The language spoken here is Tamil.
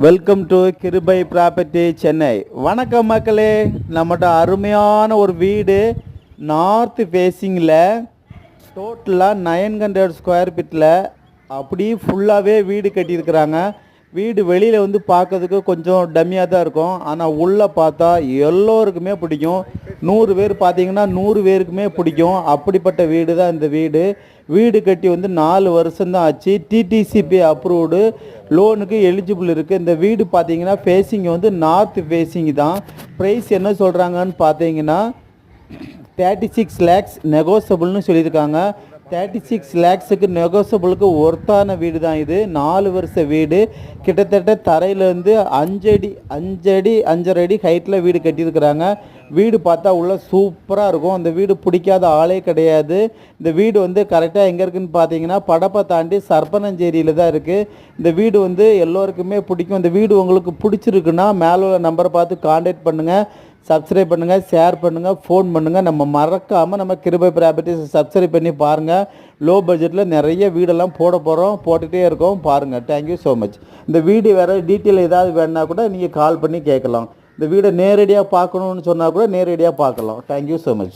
வெல்கம் டு கிருபை ப்ராப்பர்ட்டி சென்னை. வணக்கம் மக்களே. நம்மகிட்ட அருமையான ஒரு வீடு நார்த் ஃபேஸிங்கில் டோட்டலாக 900 ஸ்கொயர் ஃபீட்டில் அப்படி ஃபுல்லாகவே வீடு கட்டியிருக்கிறாங்க. வீடு வெளியில் வந்து பார்க்கறதுக்கு கொஞ்சம் டம்மியாக தான் இருக்கும், ஆனால் உள்ளே பார்த்தா எல்லோருக்குமே பிடிக்கும். 100 பேர் பார்த்தீங்கன்னா 100 பேருக்குமே பிடிக்கும். அப்படிப்பட்ட வீடு தான் இந்த வீடு. வீடு கட்டி வந்து 4 வருஷம்தான் ஆச்சு. டிடிசிபி அப்ரூவ்டு, லோனுக்கு எலிஜிபிள் இருக்குது. இந்த வீடு பார்த்தீங்கன்னா ஃபேஸிங் வந்து நார்த் ஃபேஸிங் தான். ப்ரைஸ் என்ன சொல்கிறாங்கன்னு பார்த்தீங்கன்னா 36 lakhs நெகோசபிள்னு சொல்லியிருக்காங்க. 36 lakhsக்கு நெகோசபிளுக்கு ஒர்த்தான வீடு தான் இது. 4 வருஷ வீடு. கிட்டத்தட்ட தரையிலேருந்து 5 அடி ஹைட்டில் வீடு கட்டியிருக்கிறாங்க. வீடு பார்த்தா உள்ள சூப்பராக இருக்கும். அந்த வீடு பிடிக்காத ஆளே கிடையாது. இந்த வீடு வந்து கரெக்டாக எங்கே இருக்குதுன்னு பார்த்தீங்கன்னா படப்பை தாண்டி சர்ப்பனஞ்சேரியில் தான் இருக்குது. இந்த வீடு வந்து எல்லோருக்குமே பிடிக்கும். இந்த வீடு உங்களுக்கு பிடிச்சிருக்குன்னா மேலே உள்ள நம்பரை பார்த்து கான்டாக்ட் பண்ணுங்கள். சப்ஸ்கிரைப் பண்ணுங்கள், ஷேர் பண்ணுங்கள், ஃபோன் பண்ணுங்கள். நம்ம மறக்காமல் நம்ம கிருபை ப்ராப்பர்ட்டிஸ் சப்ஸ்கிரைப் பண்ணி பாருங்கள். லோ பட்ஜெட்டில் நிறைய வீடெல்லாம் போட்டுகிட்டே இருக்கோம் பாருங்கள். Thank you so much. இந்த வீடு வேறு டீட்டெயில் ஏதாவது வேணுன்னா கூட நீங்கள் கால் பண்ணி கேட்கலாம். இந்த வீடை நேரடியாக பார்க்கணுன்னு சொன்னால் கூட நேரடியாக பார்க்கலாம். Thank you so much.